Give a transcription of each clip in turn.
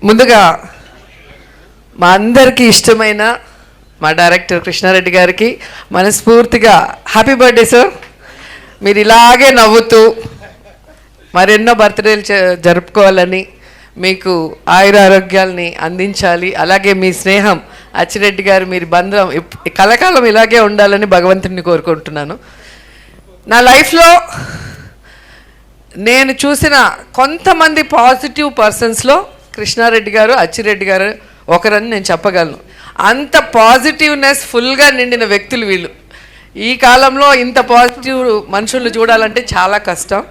ముందుగా మా అందరికీ ఇష్టమైన మా డైరెక్టర్ కృష్ణారెడ్డి గారికి మనస్ఫూర్తిగా హ్యాపీ బర్త్డే సార్. మీరు ఇలాగే నవ్వుతూ మరెన్నో బర్త్డేలు జరుపుకోవాలని, మీకు ఆయురారోగ్యాల్ని అందించాలి. అలాగే మీ స్నేహం అచ్చిరెడ్డి గారు, మీరు బంధం కలకాలం ఇలాగే ఉండాలని భగవంతుడిని కోరుకుంటున్నాను. నా లైఫ్లో నేను చూసిన కొంతమంది పాజిటివ్ పర్సన్స్లో కృష్ణారెడ్డి గారు, అచ్చిరెడ్డి గారు ఒకరని నేను చెప్పగలను. అంత పాజిటివ్నెస్ ఫుల్గా నిండిన వ్యక్తులు వీళ్ళు. ఈ కాలంలో ఇంత పాజిటివ్ మనుషులు చూడాలంటే చాలా కష్టం.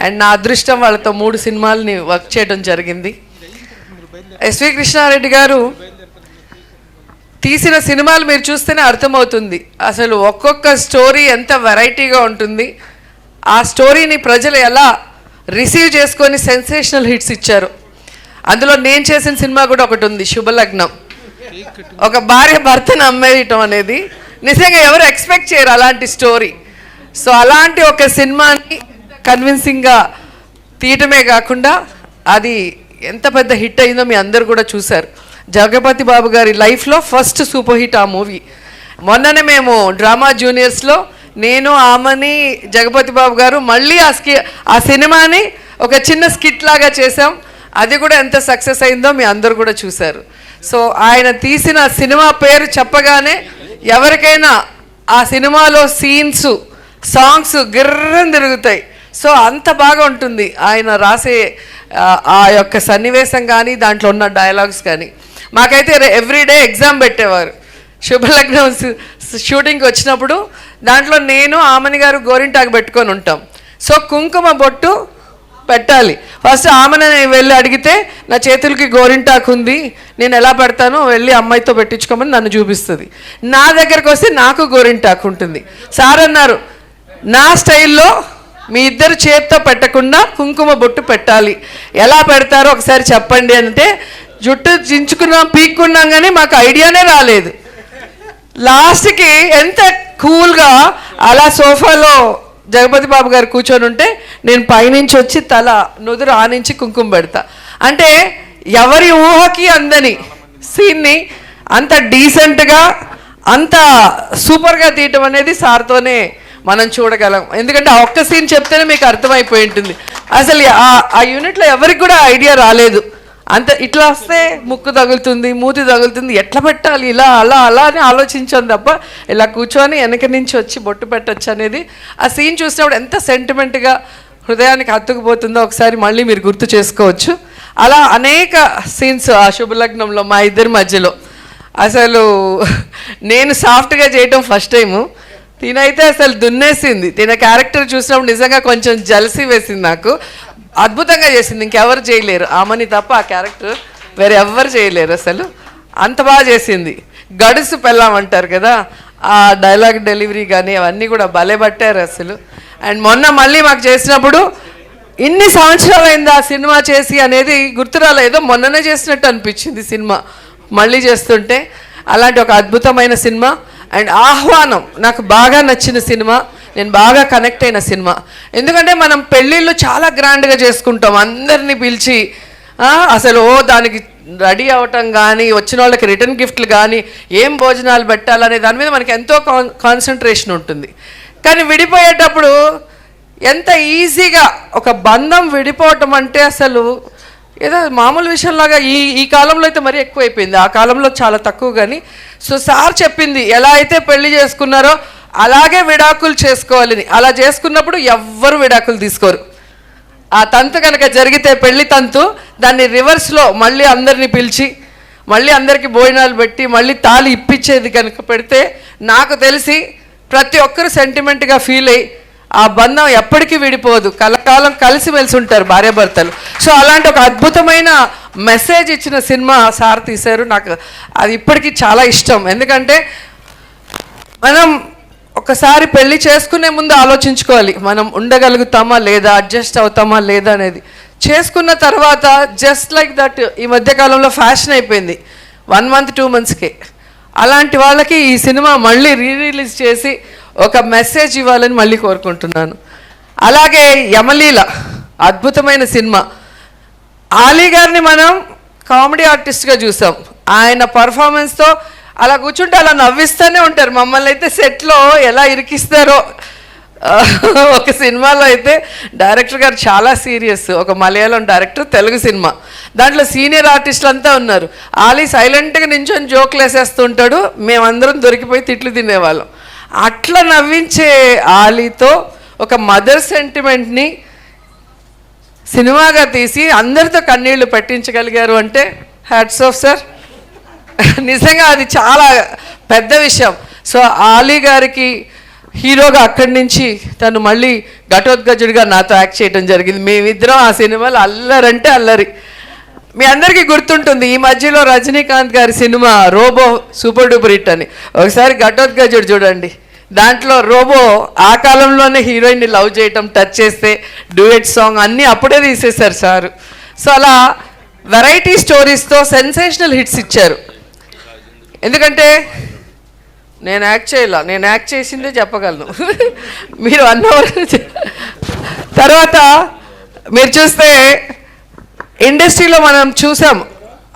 అండ్ నా అదృష్టం వాళ్ళతో 3 సినిమాలని వర్క్ చేయడం జరిగింది. ఎస్వి కృష్ణారెడ్డి గారు తీసిన సినిమాలు మీరు చూస్తేనే అర్థమవుతుంది అసలు ఒక్కొక్క స్టోరీ ఎంత వెరైటీగా ఉంటుంది. ఆ స్టోరీని ప్రజలు ఎలా రిసీవ్ చేసుకొని సెన్సేషనల్ హిట్స్ ఇచ్చారు. అందులో నేను చేసిన సినిమా కూడా ఒకటి ఉంది, శుభలగ్నం. ఒక భార్య భర్తను అమ్మేయటం అనేది నిజంగా ఎవరు ఎక్స్పెక్ట్ చేయరు అలాంటి స్టోరీ. సో అలాంటి ఒక సినిమాని కన్విన్సింగ్గా తీయటమే కాకుండా అది ఎంత పెద్ద హిట్ అయిందో మీ అందరు కూడా చూశారు. జగపతి బాబు గారి లైఫ్లో ఫస్ట్ సూపర్ హిట్ ఆ మూవీ. మొన్ననే మేము డ్రామా జూనియర్స్లో నేను, ఆమని, జగపతి బాబు గారు మళ్ళీ ఆ సినిమాని ఒక చిన్న స్కిట్ లాగా చేసాం. అది కూడా ఎంత సక్సెస్ అయిందో మీ అందరు కూడా చూశారు. సో ఆయన తీసిన సినిమా పేరు చెప్పగానే ఎవరికైనా ఆ సినిమాలో సీన్స్, సాంగ్స్ గిర్రని తిరుగుతాయి. సో అంత బాగా ఉంటుంది ఆయన రాసే ఆ యొక్క సన్నివేశం కానీ, దాంట్లో ఉన్న డైలాగ్స్ కానీ. మాకైతే ఎవ్రీడే ఎగ్జామ్ పెట్టేవారు. శుభలగ్నం షూటింగ్కి వచ్చినప్పుడు దాంట్లో నేను, ఆమని గారు గోరింటాకు పెట్టుకొని ఉంటాం. సో కుంకుమ బొట్టు పెట్టాలి. ఫస్ట్ ఆమెను వెళ్ళి అడిగితే నా చేతులకి గోరింటాకు ఉంది, నేను ఎలా పెడతానో వెళ్ళి అమ్మాయితో పెట్టించుకోమని నన్ను చూపిస్తుంది. నా దగ్గరకు వస్తే నాకు గోరింటాకు ఉంటుంది. సార్ అన్నారు, నా స్టైల్లో మీ ఇద్దరు చేత్తో పెట్టకుండా కుంకుమ బొట్టు పెట్టాలి, ఎలా పెడతారో ఒకసారి చెప్పండి అంటే జుట్టు చించుకున్నాం, పీక్కున్నాం, కానీ మాకు ఐడియానే రాలేదు. లాస్ట్కి ఎంత కూల్గా అలా సోఫాలో జగపతి బాబు గారు కూర్చొని ఉంటే నేను పైనుంచి వచ్చి తల నుదురు ఆనించి కుంకుమ పెడతా. అంటే ఎవరి ఊహకి అందని సీన్ని అంత డీసెంట్గా, అంత సూపర్గా తీయటం అనేది సార్తోనే మనం చూడగలం. ఎందుకంటే ఆ ఒక్క సీన్ చెప్తేనే మీకు అర్థమైపోయి ఉంటుంది. అసలు ఆ యూనిట్లో ఎవరికి కూడా ఐడియా రాలేదు. అంత ఇట్లా వస్తే ముక్కు తగులుతుంది, మూతి తగులుతుంది, ఎట్లా పెట్టాలి, ఇలా అలా అలా అని ఆలోచించాను తప్ప ఇలా కూర్చొని వెనక నుంచి వచ్చి బొట్టు పెట్టచ్చు అనేది ఆ సీన్ చూసినప్పుడు ఎంత సెంటిమెంట్గా హృదయానికి హత్తుకుపోతుందో ఒకసారి మళ్ళీ మీరు గుర్తు చేసుకోవచ్చు. అలా అనేక సీన్స్ ఆ శుభలగ్నంలో మా ఇద్దరి మధ్యలో. అసలు నేను సాఫ్ట్గా చేయటం ఫస్ట్ టైము, తినైతే అసలు దున్నేసింది. తిన క్యారెక్టర్ చూసినప్పుడు నిజంగా కొంచెం జలసి వేసింది నాకు. అద్భుతంగా చేసింది, ఇంకెవరు చేయలేరు, ఆమెని తప్ప ఆ క్యారెక్టర్ వేరే ఎవ్వరు చేయలేరు. అసలు అంత బాగా చేసింది. గడుసు పెళ్ళామంటారు కదా, ఆ డైలాగ్ డెలివరీ కానీ అవన్నీ కూడా భలే పట్టారు అసలు. అండ్ మొన్న మళ్ళీ మాకు చేసినప్పుడు ఇన్ని సంవత్సరాలు అయింది ఆ సినిమా చేసి అనేది గుర్తు రాలేదో, మొన్ననే చేసినట్టు అనిపించింది సినిమా మళ్ళీ చేస్తుంటే. అలాంటి ఒక అద్భుతమైన సినిమా. అండ్ ఆహ్వానం నాకు బాగా నచ్చిన సినిమా, నేను బాగా కనెక్ట్ అయిన సినిమా. ఎందుకంటే మనం పెళ్ళిళ్ళు చాలా గ్రాండ్గా చేసుకుంటాం, అందరినీ పిలిచి అసలు దానికి రెడీ అవ్వటం కానీ, వచ్చిన వాళ్ళకి రిటర్న్ గిఫ్ట్లు కానీ, ఏం భోజనాలు పెట్టాలనే దాని మీద మనకి ఎంతో కాన్సన్ట్రేషన్ ఉంటుంది. కానీ విడిపోయేటప్పుడు ఎంత ఈజీగా ఒక బంధం విడిపోవటం అంటే అసలు ఏదో మామూలు విషయంలాగా ఈ కాలంలో అయితే మరీ ఎక్కువైపోయింది, ఆ కాలంలో చాలా తక్కువ. కానీ సో సార్ చెప్పింది ఎలా అయితే పెళ్లి చేసుకున్నారో అలాగే విడాకులు చేసుకోవాలని. అలా చేసుకున్నప్పుడు ఎవ్వరు విడాకులు తీసుకోరు. ఆ తంతు కనుక జరిగితే పెళ్లి తంతు, దాన్ని రివర్స్లో మళ్ళీ అందరినీ పిలిచి మళ్ళీ అందరికీ భోజనాలు పెట్టి మళ్ళీ తాళి ఇప్పించేది కనుక పెడితే నాకు తెలిసి ప్రతి ఒక్కరు సెంటిమెంట్గా ఫీల్ అయ్యి ఆ బంధం ఎప్పటికీ విడిపోదు, కలకాలం కలిసిమెలిసి ఉంటారు భార్యాభర్తలు. సో అలాంటి ఒక అద్భుతమైన మెసేజ్ ఇచ్చిన సినిమా సార్ తీశారు. నాకు అది ఇప్పటికీ చాలా ఇష్టం. ఎందుకంటే మనం ఒకసారి పెళ్లి చేసుకునే ముందు ఆలోచించుకోవాలి, మనం ఉండగలుగుతామా లేదా, అడ్జస్ట్ అవుతామా లేదా అనేది. చేసుకున్న తర్వాత జస్ట్ లైక్ దట్ ఈ మధ్యకాలంలో ఫ్యాషన్ అయిపోయింది 1 month 2 monthsకే. అలాంటి వాళ్ళకి ఈ సినిమా మళ్ళీ రిలీజ్ చేసి ఒక మెసేజ్ ఇవ్వాలని మళ్ళీ కోరుకుంటున్నాను. అలాగే యమలీల అద్భుతమైన సినిమా. ఆలీ గారిని మనం కామెడీ ఆర్టిస్ట్గా చూసాం. ఆయన పర్ఫార్మెన్స్తో అలా కూర్చుంటే అలా నవ్విస్తూనే ఉంటారు. మమ్మల్ని అయితే సెట్లో ఎలా ఇరికిస్తారో. ఒక సినిమాలో అయితే డైరెక్టర్ గారు చాలా సీరియస్, ఒక మలయాళం డైరెక్టర్, తెలుగు సినిమా, దాంట్లో సీనియర్ ఆర్టిస్టులు అంతా ఉన్నారు. ఆలీ సైలెంట్గా నించొని జోక్లు వేసేస్తూ ఉంటాడు, మేమందరం దొరికిపోయి తిట్లు తినేవాళ్ళం. అట్లా నవ్వించే ఆలీతో ఒక మదర్ సెంటిమెంట్ని సినిమాగా తీసి అందరితో కన్నీళ్లు పెట్టించగలిగారు అంటే హ్యాట్స్ ఆఫ్ సార్. నిజంగా అది చాలా పెద్ద విషయం. సో ఆలీ గారికి హీరోగా అక్కడి నుంచి తను మళ్ళీ ఘటోత్కచుడిగా నాతో యాక్ట్ చేయడం జరిగింది. మేమిద్దరం ఆ సినిమాలో అల్లరంటే అల్లరి. మీ అందరికీ గుర్తుంటుంది, ఈ మధ్యలో రజనీకాంత్ గారి cinema Robo super duper hit అని. ఒకసారి ఘటోత్కచుడు చూడండి, దాంట్లో రోబో ఆ కాలంలోనే హీరోయిన్ని లవ్ చేయటం, టచ్ చేస్తే డ్యూయట్ సాంగ్ అన్నీ అప్పుడే తీసేశారు సారు. సో అలా వెరైటీ స్టోరీస్తో సెన్సేషనల్ హిట్స్ ఇచ్చారు. ఎందుకంటే నేను యాక్ట్ చేయాల, నేను యాక్ట్ చేసిందే చెప్పగలను. మీరు అన్నవారు. తర్వాత మీరు చూస్తే ఇండస్ట్రీలో మనం చూసాం,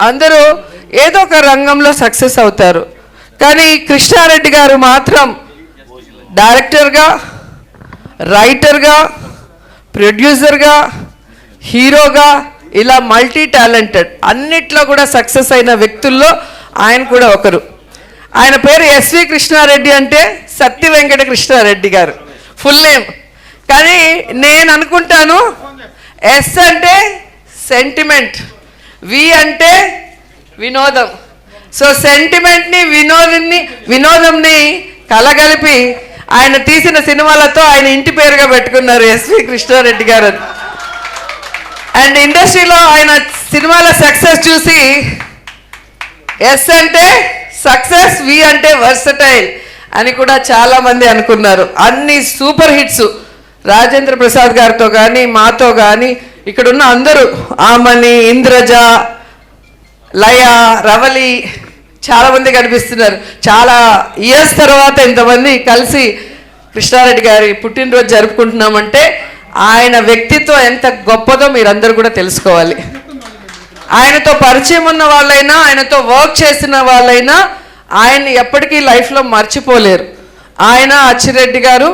అందరూ ఏదో ఒక రంగంలో సక్సెస్ అవుతారు. కానీ కృష్ణారెడ్డి గారు మాత్రం డైరెక్టర్గా, రైటర్గా, ప్రొడ్యూసర్గా, హీరోగా ఇలా మల్టీ టాలెంటెడ్ అన్నిట్లో కూడా సక్సెస్ అయిన వ్యక్తుల్లో ఆయన కూడా ఒకరు. ఆయన పేరు ఎస్వి కృష్ణారెడ్డి, అంటే సత్య వెంకట కృష్ణారెడ్డి గారు ఫుల్ నేమ్. కానీ నేను అనుకుంటాను ఎస్ అంటే సెంటిమెంట్, వి అంటే వినోదం. సో సెంటిమెంట్ని వినోదంని కలగలిపి ఆయన తీసిన సినిమాలతో ఆయన ఇంటి పేరుగా పెట్టుకున్నారు ఎస్వి కృష్ణారెడ్డి గారు. అండ్ ఇండస్ట్రీలో ఆయన సినిమాల సక్సెస్ చూసి ఎస్ అంటే సక్సెస్, వి అంటే వర్సటైల్ అని కూడా చాలామంది అనుకున్నారు. అన్ని సూపర్ హిట్స్ రాజేంద్ర ప్రసాద్ గారితో కానీ, మాతో కానీ, ఇక్కడున్న అందరూ, ఆమని, ఇంద్రజ, లయ, రవలి, చాలామంది కనిపిస్తున్నారు. చాలా ఇయర్స్ తర్వాత ఇంతమంది కలిసి కృష్ణారెడ్డి గారి పుట్టినరోజు జరుపుకుంటున్నామంటే ఆయన వ్యక్తిత్వం ఎంత గొప్పదో మీరందరూ కూడా తెలుసుకోవాలి. ఆయనతో పరిచయం ఉన్న వాళ్ళైనా, ఆయనతో వర్క్ చేసిన వాళ్ళైనా ఆయన్ని ఎప్పటికీ లైఫ్లో మర్చిపోలేరు. ఆయన అచ్చిరెడ్డి గారు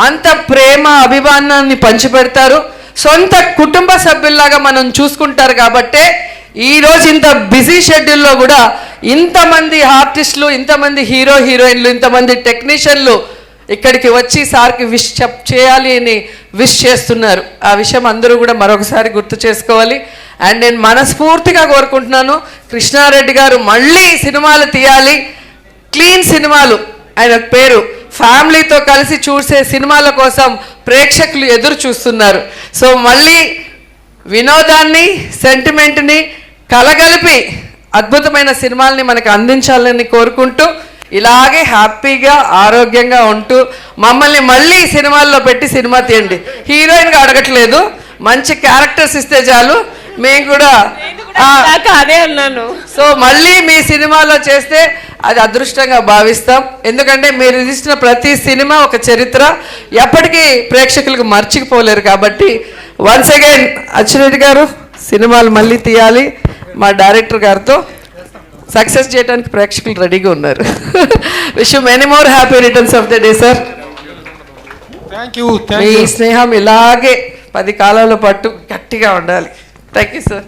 అంత ప్రేమ అభిమానాన్ని పంచిపెడతారు. సొంత కుటుంబ సభ్యుల్లాగా మనం చూసుకుంటారు. కాబట్టే ఈరోజు ఇంత బిజీ షెడ్యూల్లో కూడా ఇంతమంది ఆర్టిస్టులు, ఇంతమంది హీరోయిన్లు, ఇంతమంది టెక్నీషియన్లు ఇక్కడికి వచ్చి సార్కి విష్ చేయాలి అని విష్ చేస్తున్నారు. ఆ విషయం అందరూ కూడా మరొకసారి గుర్తు చేసుకోవాలి. అండ్ నేను మనస్ఫూర్తిగా కోరుకుంటున్నాను, కృష్ణారెడ్డి గారు మళ్ళీ సినిమాలు తీయాలి, క్లీన్ సినిమాలు. ఆయన పేరు ఫ్యామిలీతో కలిసి చూసే సినిమాల కోసం ప్రేక్షకులు ఎదురు చూస్తున్నారు. సో మళ్ళీ వినోదాన్ని, సెంటిమెంట్ని కలగలిపి అద్భుతమైన సినిమాల్ని మనకు అందించాలని కోరుకుంటూ, ఇలాగే హ్యాపీగా ఆరోగ్యంగా ఉంటూ మమ్మల్ని మళ్ళీ సినిమాల్లో పెట్టి సినిమా తీయండి. హీరోయిన్గా అడగట్లేదు, మంచి క్యారెక్టర్స్ ఇస్తే చాలు, మేము కూడా అదే అన్నాను. సో మళ్ళీ మీ సినిమాలో చేస్తే అది అదృష్టంగా భావిస్తాం. ఎందుకంటే మీరు తీసిన ప్రతి సినిమా ఒక చరిత్ర, ఎప్పటికీ ప్రేక్షకులకు మర్చిపోలేరు. కాబట్టి వన్స్ అగైన్ అచ్చిరెడ్డి గారు సినిమాలు మళ్ళీ తీయాలి, మా డైరెక్టర్ గారితో సక్సెస్ చేయడానికి ప్రేక్షకులు రెడీగా ఉన్నారు. Wish you many more happy returns of the day sir. మీ స్నేహం ఇలాగే 10 కాలాల పాటు గట్టిగా ఉండాలి. Thank you sir.